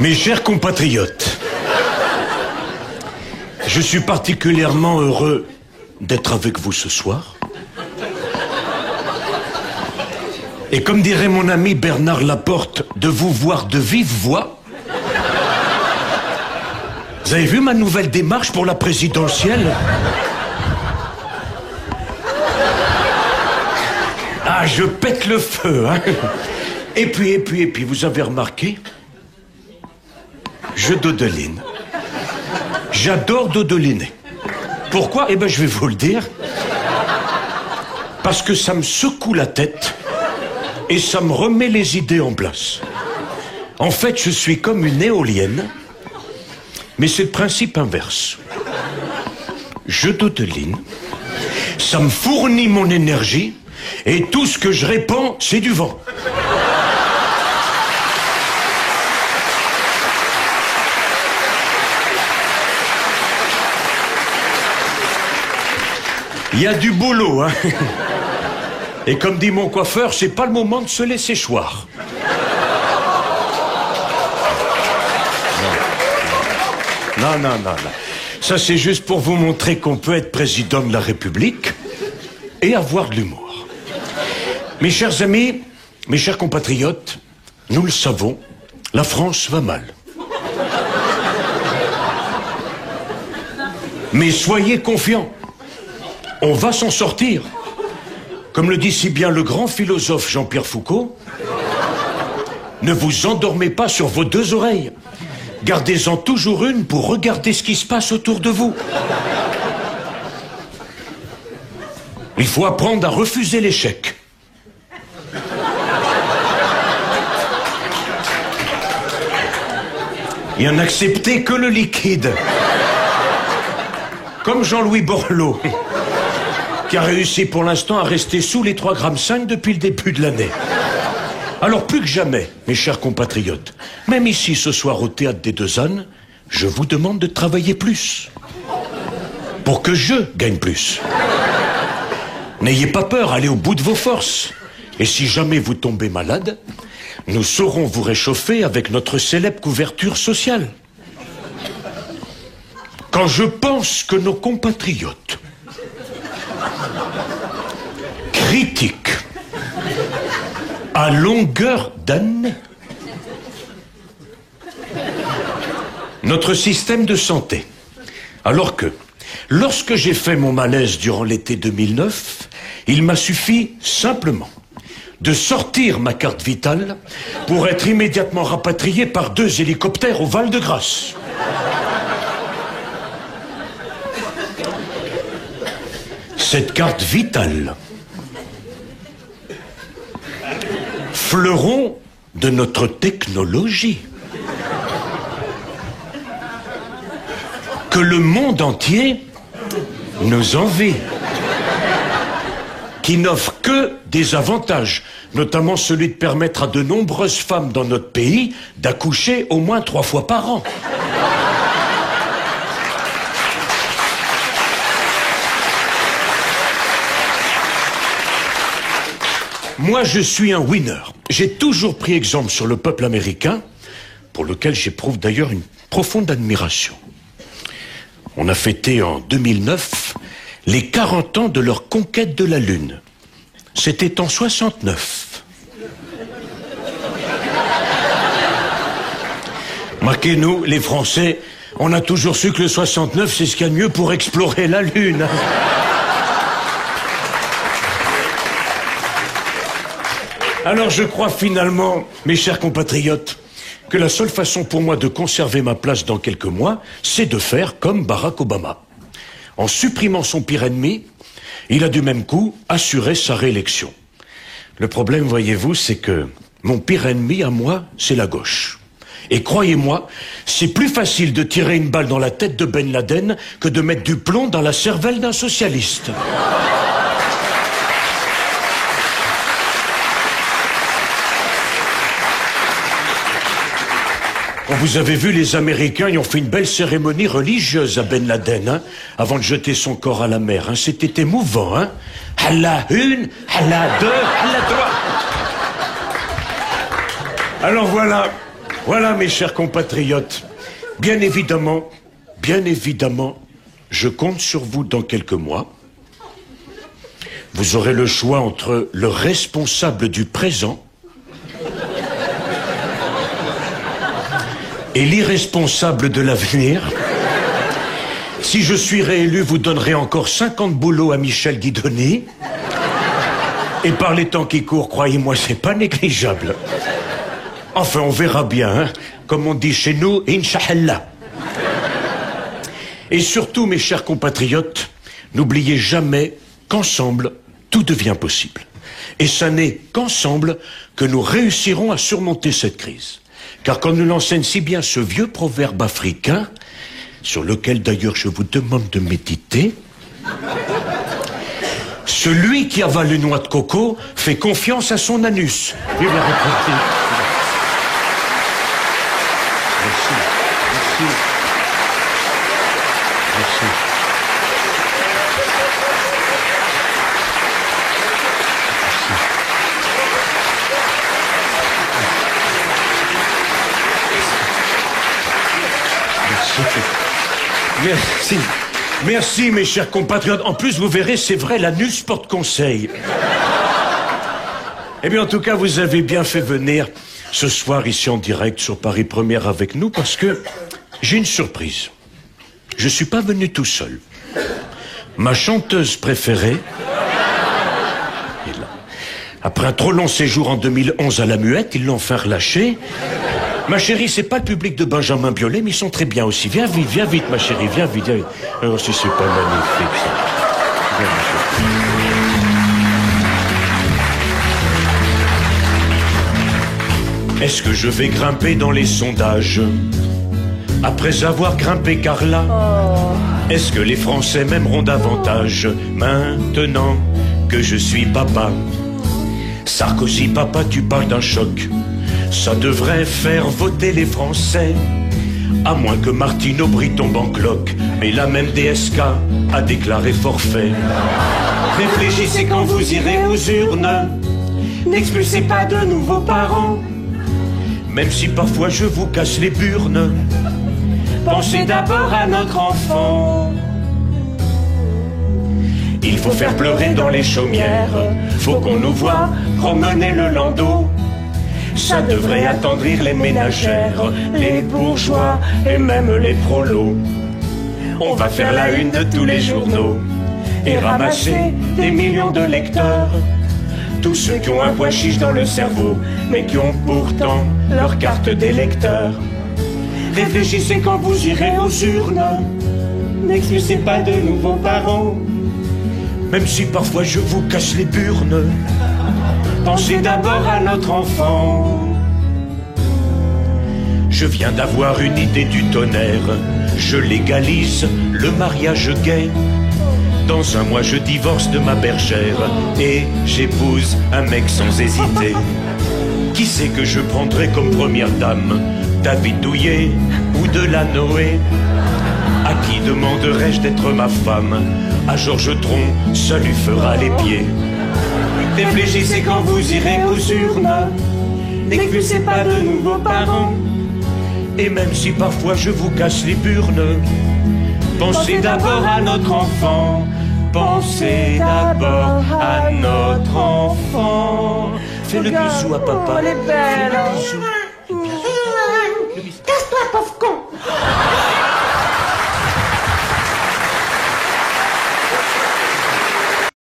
Mes chers compatriotes, je suis particulièrement heureux d'être avec vous ce soir. Et comme dirait mon ami Bernard Laporte, de vous voir de vive voix. Vous avez vu ma nouvelle démarche pour la présidentielle? Ah, je pète le feu, hein. Et puis, vous avez remarqué? Je dodeline. J'adore dodeliner. Pourquoi? Eh ben, je vais vous le dire. Parce que ça me secoue la tête et ça me remet les idées en place. En fait, je suis comme une éolienne, mais c'est le principe inverse. Je dodeline, ça me fournit mon énergie et tout ce que je répands, c'est du vent. Il y a du boulot, hein. Et comme dit mon coiffeur, c'est pas le moment de se laisser choir. Non. Ça, c'est juste pour vous montrer qu'on peut être président de la République et avoir de l'humour. Mes chers amis, mes chers compatriotes, nous le savons, la France va mal. Mais soyez confiants. On va s'en sortir. Comme le dit si bien le grand philosophe Jean-Pierre Foucault, ne vous endormez pas sur vos deux oreilles. Gardez-en toujours une pour regarder ce qui se passe autour de vous. Il faut apprendre à refuser l'échec. Et à n'accepter que le liquide. Comme Jean-Louis Borloo, qui a réussi pour l'instant à rester sous les 3,5 grammes depuis le début de l'année. Alors plus que jamais, mes chers compatriotes, même ici ce soir au Théâtre des Deux Ânes, je vous demande de travailler plus. Pour que je gagne plus. N'ayez pas peur, allez au bout de vos forces. Et si jamais vous tombez malade, nous saurons vous réchauffer avec notre célèbre couverture sociale. Quand je pense que nos compatriotes critiquent à longueur d'année notre système de santé, alors que, lorsque j'ai fait mon malaise durant l'été 2009, il m'a suffi simplement de sortir ma carte vitale pour être immédiatement rapatrié par 2 hélicoptères au Val-de-Grâce. Cette carte vitale, fleuron de notre technologie, que le monde entier nous envie, qui n'offre que des avantages, notamment celui de permettre à de nombreuses femmes dans notre pays d'accoucher au moins 3 fois par an. Moi, je suis un winner. J'ai toujours pris exemple sur le peuple américain, pour lequel j'éprouve d'ailleurs une profonde admiration. On a fêté en 2009 les 40 ans de leur conquête de la Lune. C'était en 69. Marquez-nous, les Français, on a toujours su que le 69, c'est ce qu'il y a de mieux pour explorer la Lune. Alors je crois finalement, mes chers compatriotes, que la seule façon pour moi de conserver ma place dans quelques mois, c'est de faire comme Barack Obama. En supprimant son pire ennemi, il a du même coup assuré sa réélection. Le problème, voyez-vous, c'est que mon pire ennemi à moi, c'est la gauche. Et croyez-moi, c'est plus facile de tirer une balle dans la tête de Ben Laden que de mettre du plomb dans la cervelle d'un socialiste. Vous avez vu, les Américains, ils ont fait une belle cérémonie religieuse à Ben Laden, hein, avant de jeter son corps à la mer. Hein. C'était émouvant, hein. Allah 1, Allah 2, Allah 3. Alors voilà, Voilà, mes chers compatriotes, bien évidemment, je compte sur vous dans quelques mois. Vous aurez le choix entre le responsable du présent et l'irresponsable de l'avenir. Si je suis réélu, vous donnerez encore 50 boulots à Michel Guidoni. Et par les temps qui courent, croyez-moi, c'est pas négligeable. Enfin, on verra bien, hein. Comme on dit chez nous, Inch'Allah. Et surtout, mes chers compatriotes, n'oubliez jamais qu'ensemble, tout devient possible. Et ça n'est qu'ensemble que nous réussirons à surmonter cette crise. Car comme nous l'enseigne si bien ce vieux proverbe africain, sur lequel d'ailleurs je vous demande de méditer, celui qui avale une noix de coco fait confiance à son anus. Vive la République. Merci. Merci. Merci. Merci. Merci, mes chers compatriotes. En plus, vous verrez, c'est vrai, l'anus porte conseil. Eh bien, en tout cas, vous avez bien fait venir ce soir ici en direct sur Paris Première avec nous parce que j'ai une surprise. Je suis pas venu tout seul. Ma chanteuse préférée est là. Après un trop long séjour en 2011 à la Muette, ils l'ont fait relâcher. Ma chérie, c'est pas le public de Benjamin Biolay, mais ils sont très bien aussi. Viens vite, ma chérie, viens vite. Alors, si c'est pas magnifique, ça. Viens, ma chérie. Est-ce que je vais grimper dans les sondages après avoir grimpé Carla? Est-ce que les Français m'aimeront davantage maintenant que je suis papa? Sarkozy, papa, tu parles d'un choc. Ça devrait faire voter les Français, à moins que Martine Aubry tombe en cloque. Mais la même DSK a déclaré forfait. Réfléchissez quand vous irez aux urnes, n'expulsez pas de nouveaux parents. Même si parfois je vous casse les burnes, pensez d'abord à notre enfant. Il faut faire pleurer dans les chaumières, faut qu'on nous voie promener le landau. Ça devrait attendrir les ménagères, les bourgeois et même les prolos. On va faire la une de tous les journaux et ramasser des millions de lecteurs. Tous ceux qui ont un pois chiche dans le cerveau, mais qui ont pourtant leur carte d'électeur. Réfléchissez quand vous irez aux urnes, n'excusez pas de nouveaux parents. Même si parfois je vous casse les burnes, pensez d'abord à notre enfant. Je viens d'avoir une idée du tonnerre. Je légalise le mariage gay. Dans un mois je divorce de ma bergère et j'épouse un mec sans hésiter. Qui c'est que je prendrai comme première dame? David Douillet ou Delanoë? À qui demanderais-je d'être ma femme? À Georges Tron, ça lui fera les pieds. Réfléchissez quand vous irez aux urnes, n'expulsez pas de nouveaux parents. Et même si parfois je vous casse les burnes, pensez d'abord à notre enfant. Pensez d'abord à notre enfant. Fais le bisou à papa. Elle est belle. Casse-toi, pauvre con.